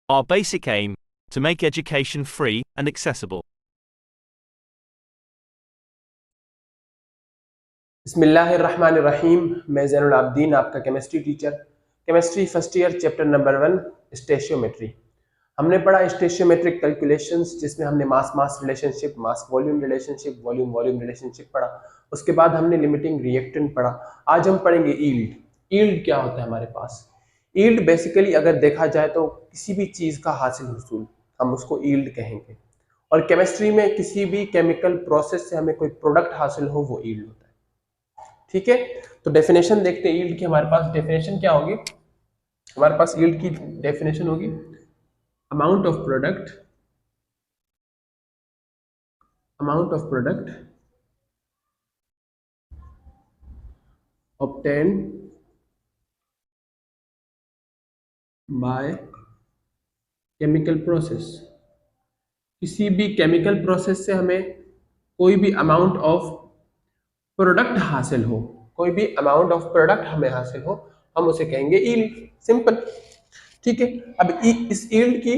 Our basic aim, to make education free and accessible. बिस्मिल्लाहिर्रहमानिर्रहीम। मैं ज़ैनुल आबदीन, आपका chemistry teacher. Chemistry first year, chapter number 1, stoichiometry. हमने पढ़ा stoichiometric calculations, जिसमें हमने mass mass relationship, mass volume relationship, volume volume relationship पढ़ा। उसके बाद हमने लिमिटिंग रिएक्टेंट पढ़ा। आज हम पढ़ेंगे यील्ड। यील्ड क्या होता है हमारे पास? यील्ड बेसिकली अगर देखा जाए तो किसी भी चीज़ का हासिल हुसूल, हम उसको यील्ड कहेंगे। और केमिस्ट्री में किसी भी केमिकल प्रोसेस से हमें कोई प्रोडक्ट हासिल हो, वो यील्ड होता है। ठीक है, तो डेफिनेशन देखते हैं यील्ड की। हमारे पास डेफिनेशन क्या होगी? हमारे पास यील्ड की डेफिनेशन होगी amount of product obtained by chemical process. किसी भी केमिकल प्रोसेस से हमें कोई भी अमाउंट ऑफ प्रोडक्ट हासिल हो, कोई भी अमाउंट ऑफ प्रोडक्ट हमें हासिल हो, हम उसे कहेंगे यील्ड। सिंपल। ठीक है, अब इस यील्ड की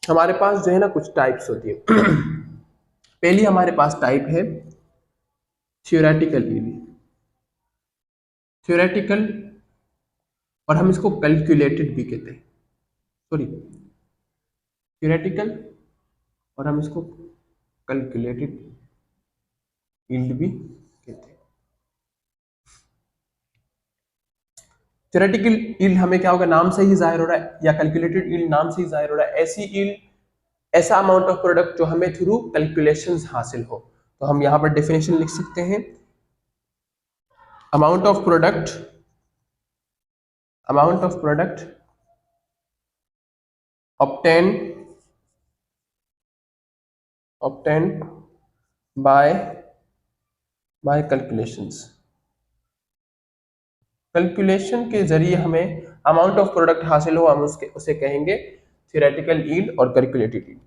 हमारे पास जो है ना कुछ टाइप्स होती है। पहली हमारे पास टाइप है थ्योरेटिकल यील्ड। थ्योरेटिकल, और हम इसको कैलकुलेटेड भी कहते हैं। सॉरी, थ्योरेटिकल और हम इसको कैलकुलेटेड यील्ड भी कहते हैं। थ्योरेटिकल यील्ड हमें क्या होगा, नाम से ही जाहिर हो रहा है, या कैलकुलेटेड यील्ड नाम से ही जाहिर हो रहा है। ऐसी यील्ड, ऐसा अमाउंट ऑफ प्रोडक्ट जो हमें थ्रू कैलकुलेशंस हासिल हो। तो हम यहां पर डेफिनेशन लिख सकते हैं, amount of product obtained by calculations. Calculation के जरिए हमें अमाउंट ऑफ प्रोडक्ट हासिल हो, हम उसे कहेंगे थ्योरेटिकल यील्ड और कैलकुलेटेड यील्ड।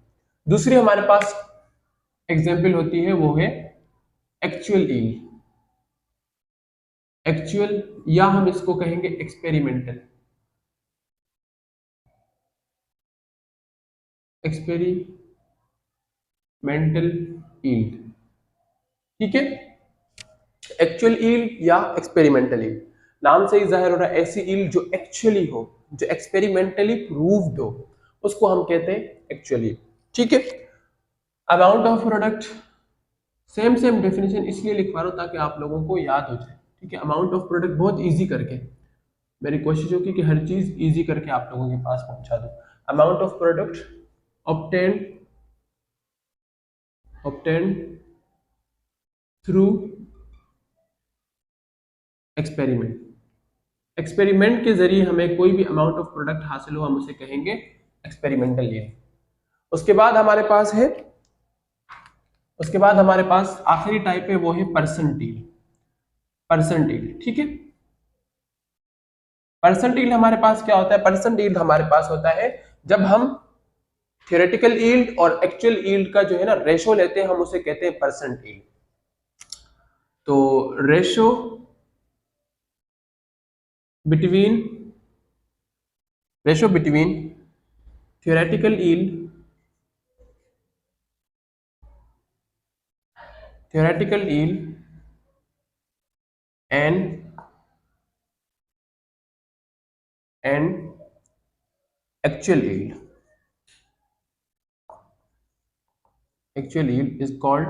दूसरी हमारे पास एग्जांपल होती है, वो है एक्चुअल यील्ड। एक्चुअल, या हम इसको कहेंगे एक्सपेरिमेंटल यील्ड। ठीक है, एक्चुअल यील्ड या एक्सपेरिमेंटल यील्ड, नाम से ही जाहिर हो रहा है, ऐसी यील्ड जो एक्चुअली हो, जो एक्सपेरिमेंटली प्रूव्ड हो, उसको हम कहते हैं एक्चुअल यील्ड। ठीक है, amount of product, same definition इसलिए लिखवा रहा हूं ताकि आप लोगों को याद हो जाए। ठीक है, अमाउंट ऑफ प्रोडक्ट बहुत इजी करके, मेरी कोशिश होगी कि हर चीज इजी करके आप लोगों के पास पहुंचा दूं। Amount of product obtained through experiment के जरिए हमें कोई भी अमाउंट ऑफ प्रोडक्ट हासिल हो, हम उसे कहेंगे एक्सपेरिमेंटल यील्ड। उसके बाद हमारे पास आखिरी टाइप है, वो है परसेंटील। ठीक है, परसेंटील हमारे पास क्या होता है? परसेंटील हमारे पास होता है जब हम थ्योरेटिकल यील्ड और एक्चुअल यील्ड का जो है ना रेशो लेते हैं, हम उसे कहते हैं परसेंटील। तो ratio between theoretical yield and actual yield is called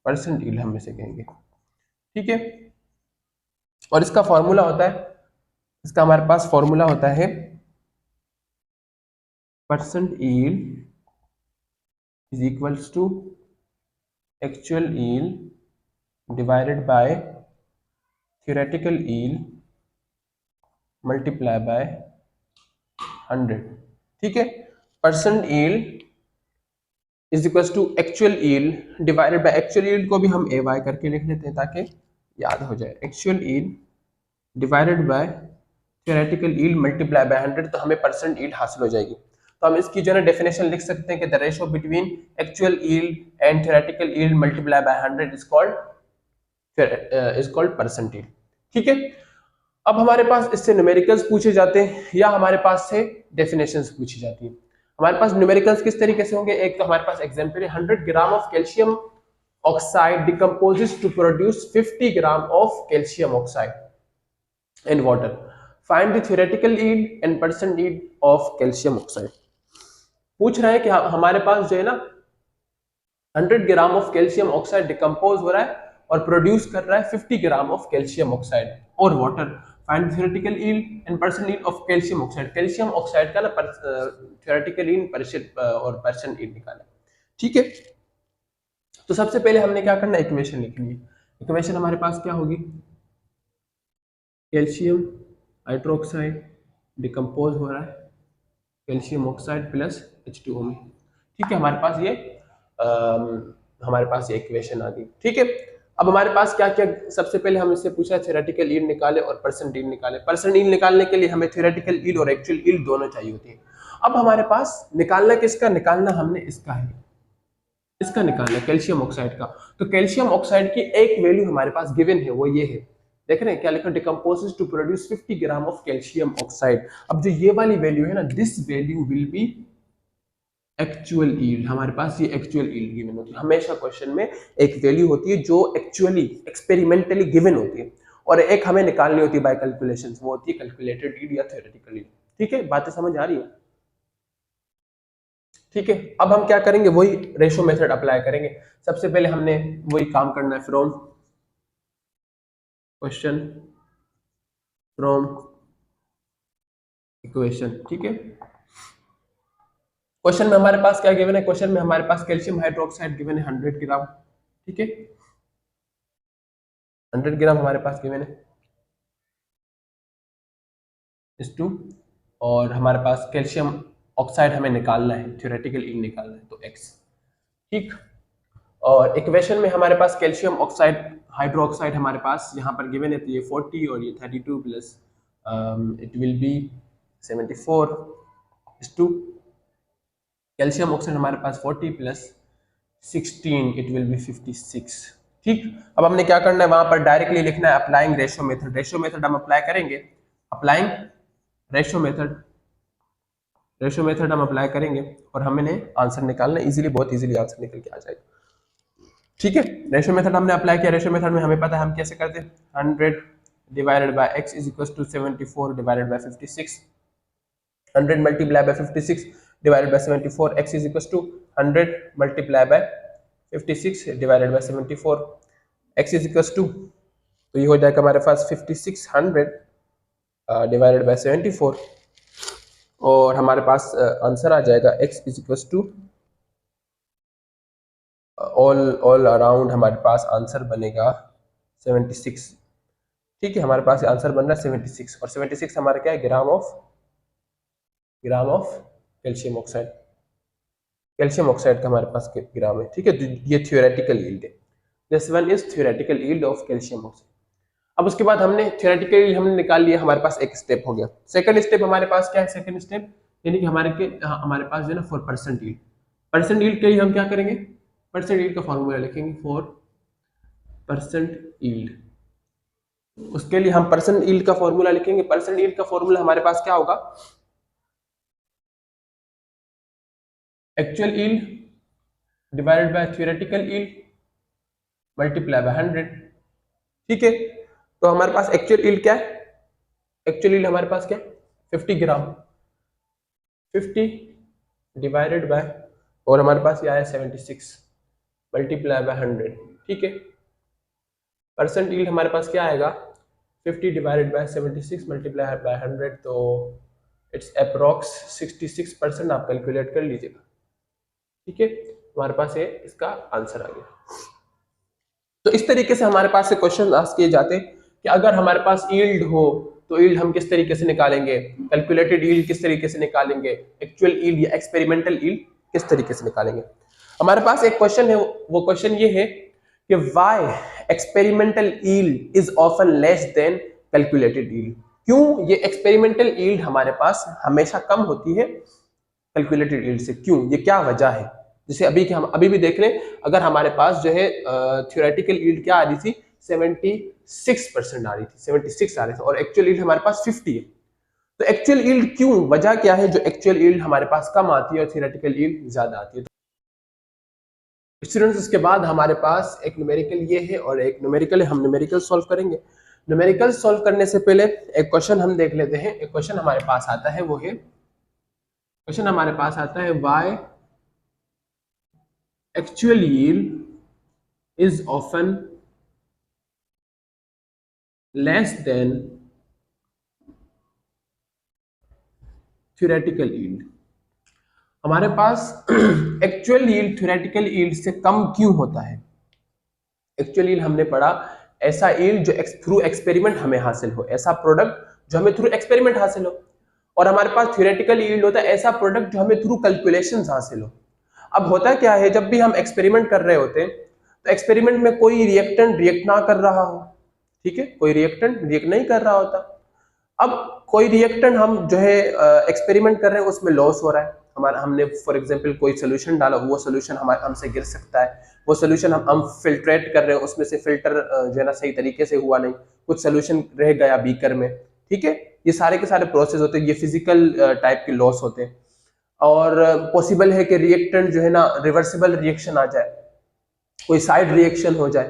percent yield हम इसे कहेंगे। ठीक है, और इसका फॉर्मूला होता है, इसका हमारे पास फॉर्मूला होता है percent yield is equals to actual yield divided by theoretical yield multiply by 100। ठीक है, percent yield is equals to actual yield divided by, actual yield को भी हम ए वाई करके लिख लेते हैं ताकि याद हो जाए। Actual yield divided by theoretical yield multiply by 100, तो हमें परसेंट यील्ड हासिल हो जाएगी। तो हम इसकी जो है डेफिनेशन लिख सकते हैं कि the ratio between actual yield and theoretical yield multiply by 100 is called percent yield. ठीक है, अब हमारे पास इससे न्यूमेरिकल्स पूछे जाते हैं या हमारे पास से डेफिनेशंस पूछी जाती हैं। हमारे पास न्यूमेरिकल्स किस तरीके से होंगे, एक तो हमारे पास एग्जांपल है 100 gram of calcium oxide decomposes to produce 50 gram of calcium oxide in water, find the theoretical yield and percent yield of calcium oxide. पूछ रहा है कि हमारे पास जो है ना 100 gram of calcium oxide decompose हो रहा है और प्रोड्यूस कर रहा है 50 ग्राम ऑफ कैल्शियम ऑक्साइड और water, find theoretical yield and percent yield of calcium oxide. Calcium oxide का ना थ्योरेटिकल यील्ड और परसेंट यील्ड निकालना। ठीक है, तो सबसे पहले हमने क्या करना है, इक्वेशन लिखनी है। इक्वेशन हमारे पास क्या होगी, कैल्शियम हाइड्रोक्साइड डिकम्पोज हो रहा है कैल्शियम ऑक्साइड प्लस H2O में। ठीक है, हमारे पास ये इक्वेशन आ गई। ठीक है, अब हमारे पास क्या क्या, सबसे पहले हम इससे पूछा थ्योरेटिकल यील्ड निकाले और परसेंट यील्ड निकाले। परसेंट यील्ड निकालने के लिए हमें थ्योरेटिकल यील्ड और एक्चुअल यील्ड दोनों चाहिए होती है। अब हमारे पास निकालना किसका, निकालना हमने इसका है, इसका निकालना कैल्शियम ऑक्साइड का। तो कैल्शियम ऑक्साइड की एक वैल्यू हमारे पास गिवन है, वो ये है, देख रहे हैं क्या लिखा, decomposes to produce 50 gram of calcium oxide. अब जो ये वाली वैल्यू है ना, this value will be actual yield. हमारे पास ये एक्चुअल यील्ड गिवन होती है, हमेशा क्वेश्चन में एक वैल्यू होती है जो एक्चुअली एक्सपेरिमेंटली गिवन होती है और एक हमें निकालनी होती है बाय कैलकुलेशंस, वो होती है कैलकुलेटेड यील्ड या थ्योरेटिकल यील्ड। ठीक है, बातें समझ आ रही है। ठीक है, अब हम क्या करेंगे, वही रेशो मेथड अप्लाई करेंगे। सबसे पहले हमने वही काम करना है, फ्रॉम क्वेश्चन फ्रॉम इक्वेशन। ठीक है, क्वेश्चन में हमारे पास क्या गिवन है, क्वेश्चन में हमारे पास कैल्शियम हाइड्रोक्साइड गिवन है 100 ग्राम। ठीक है, 100 ग्राम हमारे पास गिवन है इस टू, और हमारे पास कैल्शियम ऑक्साइड हमें निकालना है, थ्योरेटिकल यील्ड निकालना है, तो x। ठीक, और इक्वेशन में हमारे पास कैल्शियम ऑक्साइड हाइड्रोक्साइड हमारे पास यहाँ पर गिवन है, तो ये 40 और ये 32 प्लस इट विल बी 74 इस टू। कैल्शियम ऑक्साइड हमारे पास 40 प्लस 16 इट विल बी 56। ठीक, अब हमने क्या करना है, वहां पर डायरेक्टली लिखना है applying ratio method. Ratio method हम अप्लाई करेंगे, अप्लाइंग रेशो मेथड हम अप्लाई करेंगे और हमने आंसर निकालना, इजीली, बहुत इजीली आंसर निकल के आ जाएगा। ठीक है, रेशो मेथड हमने अप्लाई किया। रेशो मेथड में हमें पता है हम कैसे करते हैं, 100 divided by x is equal to 74 divided by 56, 100 multiply by 56 divided by 74, x is equal to 100 multiply by 56 divided by 74, x is equal to, तो ये हो जाएगा हमारे पास 5600 डिवाइडेड बाय 74 और हमारे पास आंसर आ जाएगा x is equal to all around हमारे पास आंसर बनेगा 76। ठीक है, हमारे पास आंसर बन रहा है 76 और 76 हमारा क्या है, ग्राम of calcium oxide. Calcium oxide का हमारे पास ग्राम है। ठीक है, ये थ्योरेटिकल यील्ड है, this one is theoretical yield of calcium oxide. अब उसके बाद हमने थ्योरेटिकल यील्ड हमने निकाल लिया, हमारे पास एक स्टेप हो गया। सेकंड स्टेप हमारे पास क्या है, सेकंड स्टेप यानी कि हमारे पास जो है ना for percent yield, percent yield के लिए हम क्या करेंगे, परसेंट यील्ड का फॉर्मूला लिखेंगे फॉर परसेंट यील्ड। उसके लिए हम परसेंट यील्ड का फॉर्मूला लिखेंगे। परसेंट यील्ड का फॉर्मूला हमारे पास क्या होगा, actual yield divided by theoretical yield multiply by 100। ठीक है, तो हमारे पास एक्चुअल यील्ड क्या है, एक्चुअल यील्ड हमारे पास क्या है 50 ग्राम, 50 डिवाइडेड बाय, और हमारे पास ये आया 76 मल्टीप्लाई बाय 100। ठीक है, परसेंट यील्ड हमारे पास क्या आएगा, 50 डिवाइडेड बाय 76 मल्टीप्लाई बाय 100, तो इट्स अप्रॉक्स 66%, आप कैलकुलेट कर लीजिएगा। ठीक है, हमारे पास ये इसका आंसर आ गया। तो इस तरीके से हमारे पास से क्वेश्चन आस्क किए जाते हैं कि अगर हमारे पास यील्ड हो तो यील्ड हम किस तरीके से निकालेंगे, कैलकुलेटेड यील्ड किस तरीके से निकालेंगे, एक्चुअल यील्ड या एक्सपेरिमेंटल यील्ड किस तरीके से निकालेंगे। हमारे पास एक क्वेश्चन है, वो क्वेश्चन ये है कि why experimental yield is often less than calculated yield. क्यों ये एक्सपेरिमेंटल यील्ड हमारे पास हमेशा कम होती है कैलकुलेटेड यील्ड से, क्यों, ये क्या वजह है। जैसे हम अभी भी देख रहे हैं, अगर हमारे पास जो है थ्योरेटिकल यील्ड क्या आ रही थी, 76% आ रही थी, 76 आ रही थी, और एक्चुअल यील्ड हमारे पास 50 है। तो एक्चुअल यील्ड क्यों, वजह क्या है जो एक्चुअल यील्ड हमारे पास कम आती है और थियोरेटिकल यील्ड ज्यादा आती है? स्टूडेंट्स, उसके बाद हमारे पास एक न्यूमेरिकल ये है और एक न्यूमेरिकल है, हम न्यूमेरिकल सॉल्व करेंगे। न्यूमेरिकल सॉल्व करने से पहले एक क्वेश्चन हम देख लेते हैं। एक क्वेश्चन हमारे पास आता है, वो है क्वेश्चन हमारे पास आता है why actual yield is often less than theoretical yield. हमारे पास एक्चुअल यील्ड थ्योरेटिकल यील्ड से कम क्यों होता है? एक्चुअल यील्ड हमने पढ़ा ऐसा यील्ड जो थ्रू एक्सपेरिमेंट हमें हासिल हो, ऐसा प्रोडक्ट जो हमें थ्रू एक्सपेरिमेंट हासिल हो, और हमारे पास थ्योरेटिकल यील्ड होता है ऐसा प्रोडक्ट जो हमें थ्रू कैलकुलेशंस हासिल हो। अब होता क्या है, जब भी हम एक्सपेरिमेंट कर रहे होते हैं तो एक्सपेरिमेंट में कोई रिएक्टेंट रिएक्ट ना कर रहा हो, ठीक है, कोई रिएक्टेंट रिएक्ट नहीं कर रहा होता। अब कोई रिएक्टेंट हम जो है एक्सपेरिमेंट कर रहे हैं उसमें लॉस हो रहा है हमारा, हमने फॉर एग्जांपल कोई सोल्यूशन डाला, वो सोल्यूशन हमारे हमसे गिर सकता है, वो सोल्यूशन हम फिल्ट्रेट कर रहे हैं, उसमें से फिल्टर जो है ना सही तरीके से हुआ नहीं, कुछ सोल्यूशन रह गया बीकर में, ठीक है, ये सारे के सारे प्रोसेस होते हैं, ये फिजिकल टाइप के लॉस होते हैं। और पॉसिबल है कि रिएक्टेंट जो है ना रिवर्सिबल रिएक्शन आ जाए, कोई साइड रिएक्शन हो जाए,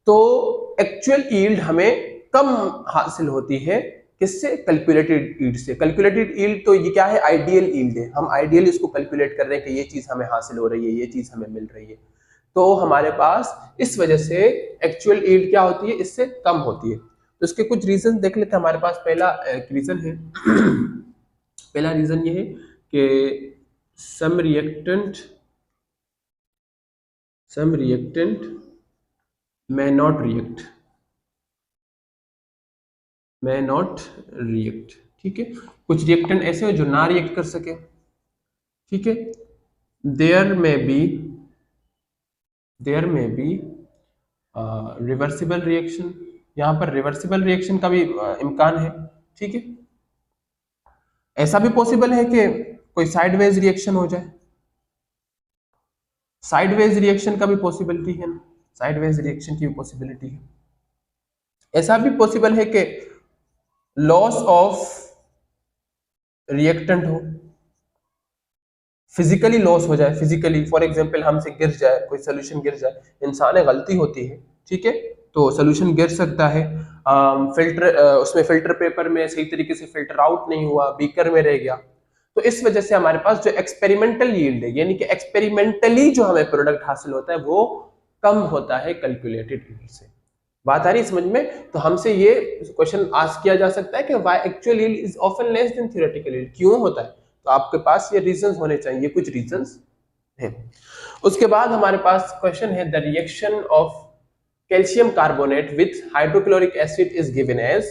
तो एक्चुअल यील्ड हमें कम हासिल होती है किससे? कैलकुलेटेड यील्ड से। कैलकुलेटेड यील्ड तो ये क्या है? आइडियल यील्ड है, हम आइडियल इसको कैलकुलेट कर रहे हैं कि ये चीज हमें हासिल हो रही है, ये चीज हमें मिल रही है, तो हमारे पास इस वजह से एक्चुअल यील्ड क्या होती है? इससे कम होती है। तो इसके कुछ रीजन देख लेते हैं। हमारे पास पहला रीजन है पहला रीजन ये है कि सम रिएक्टेंट may not react, ठीक है, कुछ रिएक्टेंट ऐसे हो जो ना रिएक्ट कर सके, ठीक है। देयर में बी रिवर्सिबल रिएक्शन, यहां पर रिवर्सिबल रिएक्शन का भी इम्कान है, ठीक है। ऐसा भी पॉसिबल है कि कोई साइडवेज रिएक्शन हो जाए, साइडवेज रिएक्शन का भी पॉसिबिलिटी है ना, साइडवेज रिएक्शन की भी पॉसिबिलिटी है। ऐसा भी पॉसिबल है कि लॉस ऑफ रिएक्टेंट हो, फिजिकली लॉस हो जाए, फिजिकली फॉर एग्जांपल हमसे गिर जाए, कोई सोल्यूशन गिर जाए, इंसान है, गलती होती है, ठीक है, तो सोल्यूशन गिर सकता है, फिल्टर उसमें फिल्टर पेपर में सही तरीके से फिल्टर आउट नहीं हुआ, बीकर में रह गया, तो इस वजह से हमारे पास जो एक्सपेरिमेंटल यील्ड है, यानी कि एक्सपेरिमेंटली जो हमें प्रोडक्ट हासिल होता है वो कम होता है कैलकुलेटेड यील्ड से। बात आ रही है समझ में? तो हमसे ये क्वेश्चन आस्क किया जा सकता है कि why actual yield is often less than theoretical yield, क्यों होता है? तो आपके पास ये रीजंस होने चाहिए, कुछ रीजंस हैं। उसके बाद हमारे पास क्वेश्चन है the reaction of calcium carbonate with hydrochloric acid is given as,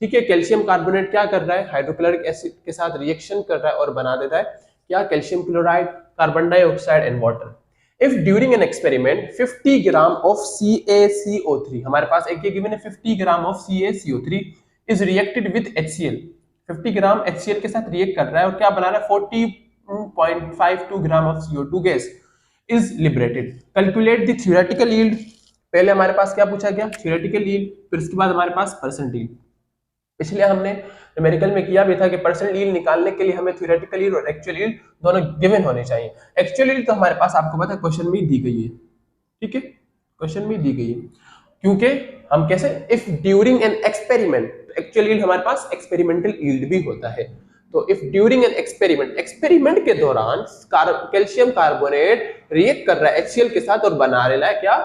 ठीक है, कैल्शियम कार्बोनेट क्या कर रहा है? हाइड्रोक्लोरिक एसिड के साथ रिएक्शन कर रहा है और बना देता है क्या? Calcium chloride, carbon dioxide and water. If during an experiment 50 gram of CaCO3, हमारे पास एक ये गिवन है 50 ग्राम of CaCO3 is reacted with HCl, 50 gram HCl के साथ रिएक्ट कर रहा है और क्या बना रहा है? 40.52 ग्राम of CO2 gas is liberated. Calculate the theoretical yield. पहले हमारे पास क्या पूछा गया? theoretical yield, फिर उसके बाद हमारे पास परसेंट yield। इसलिए हमने न्यूमेरिकल में किया भी था कि परसेंट यील्ड निकालने के लिए हमें थ्योरेटिकल यील्ड और एक्चुअल यील्ड दोनों गिवन होने चाहिए। एक्चुअल यील्ड तो हमारे पास आपको पता है क्वेश्चन में ही दी गई है, ठीक है, क्वेश्चन में दी गई है, क्योंकि हम कैसे if during an experiment, actual yield हमारे पास एक्सपेरिमेंटल यील्ड भी होता है, तो if during an experiment, experiment के दौरान कैल्शियम कार्बोनेट रिएक्ट कर रहा है HCl के साथ और बना रहा है क्या?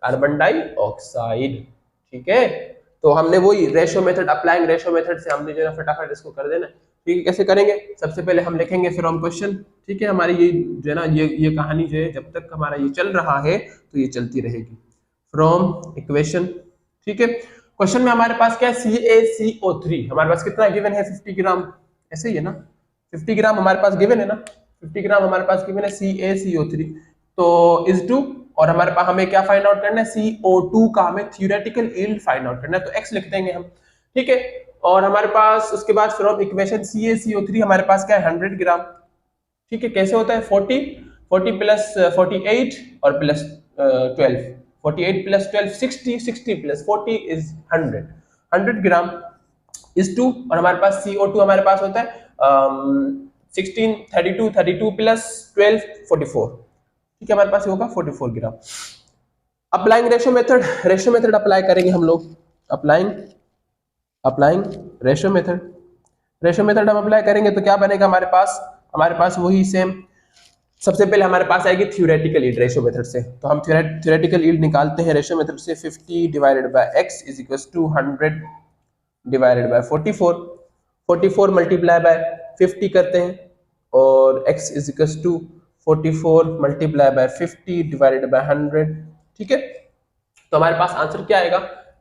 कार्बन डाइऑक्साइड, ठीक है। तो हमने वही ratio method, applying ratio method से हमने जो है फटाफट इसको कर देना, ठीक है। कैसे करेंगे? सबसे पहले हम लिखेंगे फ्रॉम क्वेश्चन, ठीक है, हमारी ये जो है ना ये कहानी जो है जब तक हमारा ये चल रहा है तो ये चलती रहेगी। फ्रॉम इक्वेशन, ठीक है, क्वेश्चन में हमारे पास क्या है? CaCO3 हमारे पास कितना गिवन है? 50 ग्राम, ऐसे ही है ना, 50 ग्राम हमारे पास गिवन है ना, 50 ग्राम हमारे पास गिवन है CaCO3, तो इज टू, और हमारे पास हमें क्या फाइंड आउट करना है? CO2 का हमें थ्योरेटिकल यील्ड फाइंड आउट करना है, तो x लिख देंगे हम, ठीक है। और हमारे पास उसके बाद फ्रॉम इक्वेशन CaCO3 हमारे पास क्या है? 100 ग्राम, ठीक है। कैसे होता है? 40 प्लस 48 और plus 12, 48 plus 12 60, 60 plus 40 is 100, 100 gram is 2। और हमारे पास CO2 हमारे पास होता है 16, 32, 32 प्लस 12 44, ठीक है, हमारे पास ये होगा 44 ग्राम। अप्लाइंग रेशो मेथड अप्लाई करेंगे हम लोग। अप्लाइंग अप्लाइंग रेशो मेथड हम अप्लाई करेंगे तो क्या बनेगा हमारे पास वही सेम। सबसे पहले हमारे पास आएगी थ्योरेटिकल यील्ड रेशो मेथड से, तो हम थ्योरेटिकल यील्ड निकालते हैं रेशो मेथड से। 50 divided by x is equal to 100 divided by 44, 44 multiply by 50 करते हैं, और x is equal to 44 multiply by 50 divided by 100, ठीक है। तो हमारे पास आंसर क्या आएगा,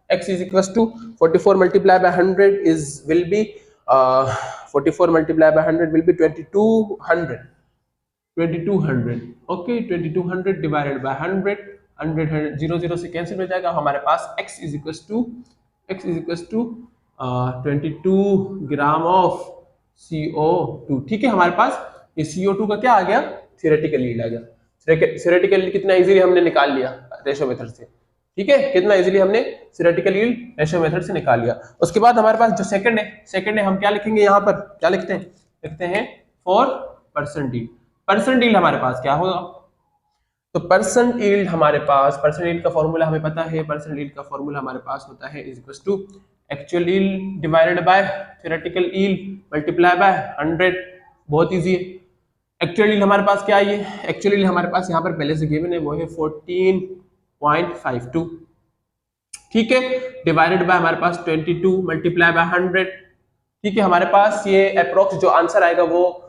x is equal to 44 multiply by 100 is will be 44 multiply by 100 will be 2200, 2200, okay, 2200 divided by 100, 100 0 0 से कैंसिल हो जाएगा। हमारे पास x is equal to 22 gram of CO2, ठीक है। हमारे पास ये CO2 का क्या आ गया, थ्योरेटिकल यील्ड आ गया। थ्योरेटिकल यील्ड कितना इजीली हमने निकाल लिया रेशो मेथड से, ठीक है, कितना इजीली हमने थ्योरेटिकल यील्ड रेशो मेथड से निकाल लिया। उसके बाद हमारे पास जो सेकंड है हम क्या लिखेंगे, यहाँ पर क्या लिखते हैं for percent yield. Percent yield हमारे पास क्या होगा, तो परसेंट यील्ड का फॉर्मूला हमें पता है। परसेंट यील्ड का फॉर्मूला हमारे पास होता है is equal to actual yield divided by theoretical yield multiply by 100, बहुत इजी है। एक्चुअल यील्ड हमारे पास क्या है, ये एक्चुअल यील्ड हमारे पास यहाँ पर पहले से गिवन है, वो है 14.52, ठीक है, डिवाइडेड बाय हमारे पास 22 मल्टीप्लाई बाय 100, ठीक है। हमारे पास ये अप्रोक्स जो आंसर आएगा वो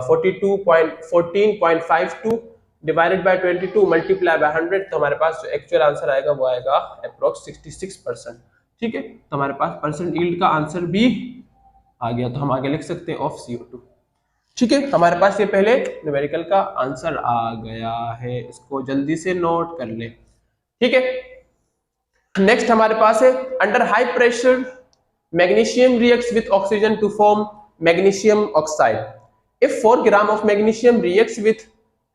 14.52 डिवाइडेड बाय 22 मल्टीप्लाई बाय 100, तो हमारे पास जो एक्चुअल आंसर आएगा वो आएगा अप्रोक्स 66%, ठीक है। तो हमारे पास परसेंट यील्ड का आंसर भी आ गया, तो हम आगे लिख सकते हैं ऑफ CO2, ठीक है। हमारे पास ये पहले न्यूमेरिकल का आंसर आ गया है, इसको जल्दी से नोट कर ले, ठीक है। नेक्स्ट हमारे पास है under high pressure magnesium reacts with oxygen to form magnesium oxide. If 4 gram of magnesium reacts with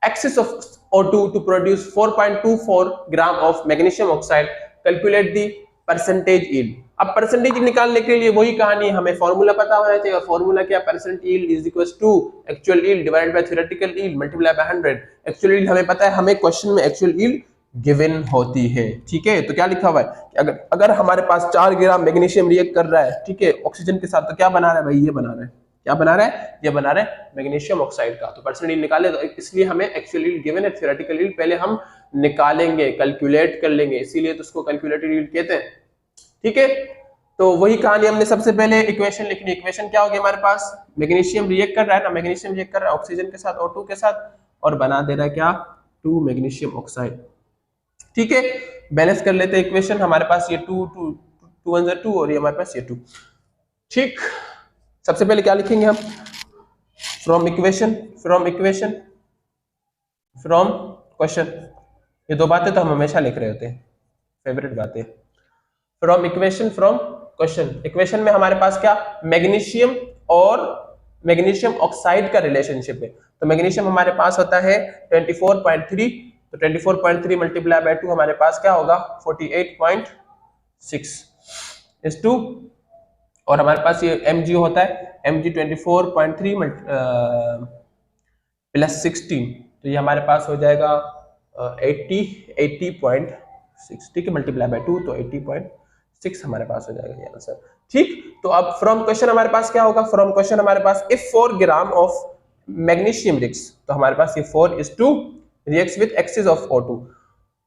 excess of O2 to produce 4.24 gram of magnesium oxide, calculate the percentage yield। अब percentage निकालने के लिए वही कहानी, हमें formula पता होना चाहिए। फॉर्मूला क्या, percent yield is equal to actual yield divided by theoretical yield multiply by 100। Actual yield हमें पता है, हमें क्वेश्चन में एक्चुअल यील्ड गिवन होती है, ठीक है। तो क्या लिखा हुआ है कि अगर हमारे पास 4 ग्राम मैग्नीशियम रिएक्ट कर रहा है, ठीक है, ऑक्सीजन के साथ, तो क्या बना रहा है भाई, ये बना रहा है, क्या बना रहा है, ये बना रहा है मैग्नीशियम ऑक्साइड का। तो परसेंट यील्ड निकाले, तो इसलिए हमें एक्चुअल यील्ड गिवन है, थ्योरेटिकल यील्ड पहले हम निकालेंगे, कैलकुलेट कर लेंगे, इसीलिए तो उसको कैलकुलेटेड यील्ड कहते हैं, ठीक है। तो वही कहानी, हमने सबसे पहले इक्वेशन लिखनी। इक्वेशन क्या होगी हमारे पास, मैग्नीशियम रिएक्ट कर रहा है ना, मैग्नीशियम रिएक्ट कर रहा है ऑक्सीजन के साथ, O2 के साथ, और बना दे रहा है क्या, 2 मैग्नीशियम ऑक्साइड, ठीक है। बैलेंस कर लेते हैं इक्वेशन, हमारे पास ये 2 2 और ये हमारे पास ये 2, ठीक। सबसे पहले क्या लिखेंगे हम, फ्रॉम इक्वेशन फ्रॉम क्वेश्चन, ये दो बातें तो हम हमेशा लिख रहे होते हैं, फेवरेट बातें। From equation from question, equation में हमारे पास क्या, मैग्नीशियम और मैग्नीशियम ऑक्साइड का रिलेशनशिप है। तो मैग्नीशियम हमारे पास होता है 24.3, तो 24.3 मल्टीप्लाई बाय 2 हमारे पास क्या होगा 48.6 इज 2, और हमारे पास ये Mg होता है, Mg 24.3 प्लस 16, तो ये हमारे पास हो जाएगा 80.6, ठीक है, मल्टीप्लाई बाय 2 तो 80.6 हमारे पास हो जाएगा ये आंसर, ठीक। तो अब फ्रॉम क्वेश्चन हमारे पास क्या होगा, फ्रॉम क्वेश्चन हमारे पास if 4 gram of magnesium reacts, तो हमारे पास ये 4 is to reacts with excess of O2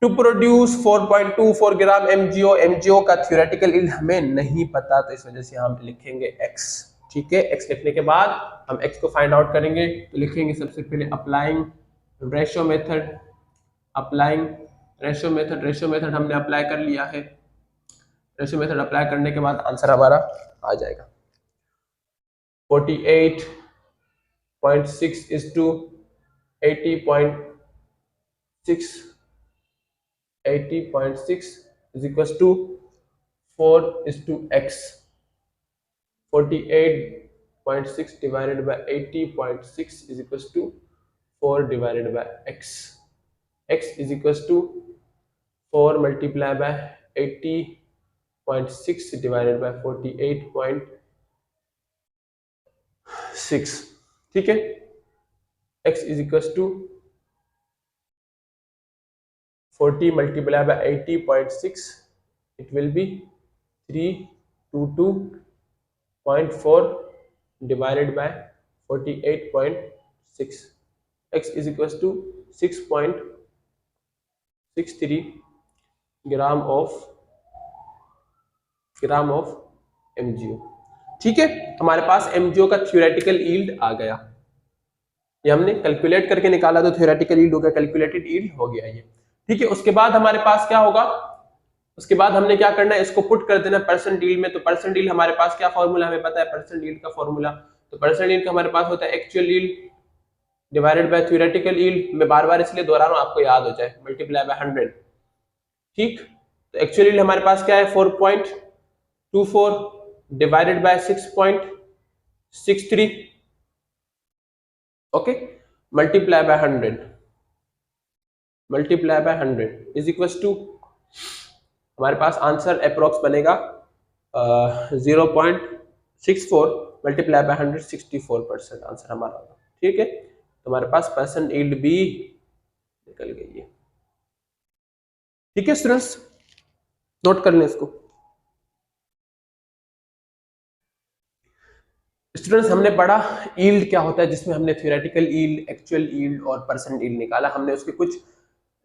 to produce 4.24 gram MgO का थ्योरेटिकल यील्ड हमें नहीं पता, तो इस वजह से हम लिखेंगे x, ठीक है। x लिखने के बाद हम x को फाइंड आउट करेंगे, तो लिखेंगे सबसे पहले applying ratio method, ratio method हमने अप्लाई कर लिया है। रेशो मेथड अप्लाई करने के बाद आंसर हमारा आ जाएगा 48.6 is to 80.6 is equals to 4 is to x, 48.6 divided by 80.6 is equals to 4 divided by x is equals to 4 multiply by 80.6 divided by 48.6, ठीक है। x is equal to 40 multiply by 80.6, it will be 322.4 divided by 48.6, x is equals to 6.63 gram of MgO, ठीक है। हमारे पास MgO का theoretical yield आ गया, ये हमने calculate करके निकाला तो थ्योरेटिकल यील्ड हो गया, कैलकुलेटेड यील्ड हो गया ये, ठीक है। उसके बाद हमारे पास क्या होगा, उसके बाद हमने क्या करना है, इसको पुट कर देना परसेंट यील्ड में। तो परसेंट यील्ड हमारे पास क्या फॉर्मूला हमें पता है, परसेंट यील्ड का फॉर्मूला, तो परसेंट यील्ड का हमारे पास होता है actual yield divided by theoretical yield. मैं बार बार इसलिए दोहरा रहा हूं आपको याद हो जाए, मल्टीप्लाई बाय 100, ठीक। तो एक्चुअल यील्ड हमारे पास क्या है 4.24 divided by 6.63, okay, multiply by 100, multiply by 100 is equal to, हमारे पास आंसर अप्रोक्स बनेगा 0.64 मल्टीप्लाई बाय 100, 64% आंसर हमारा होगा, ठीक है। तो हमारे पास परसेंट यील्ड भी निकल गई है, ठीक है स्टूडेंट्स, नोट कर लें इसको। स्टूडेंट्स हमने पढ़ा यील्ड क्या होता है, जिसमें हमने थ्योरेटिकल यील्ड, एक्चुअल यील्ड और परसेंट यील्ड निकाला, हमने उसके कुछ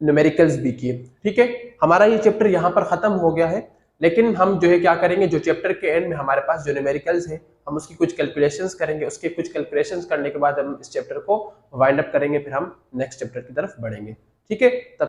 न्यूमेरिकल्स भी किए, ठीक है। हमारा ये चैप्टर यहाँ पर खत्म हो गया है, लेकिन हम जो है क्या करेंगे, जो चैप्टर के एंड में हमारे पास जो न्यूमेरिकल्स है हम उसकी कुछ कैलकुलेशंस करेंगे, उसके कुछ कैलकुलेशंस करने के बाद हम इस चैप्टर को वाइंड अप करेंगे, फिर हम नेक्स्ट चैप्टर की तरफ बढ़ेंगे, ठीक है। तब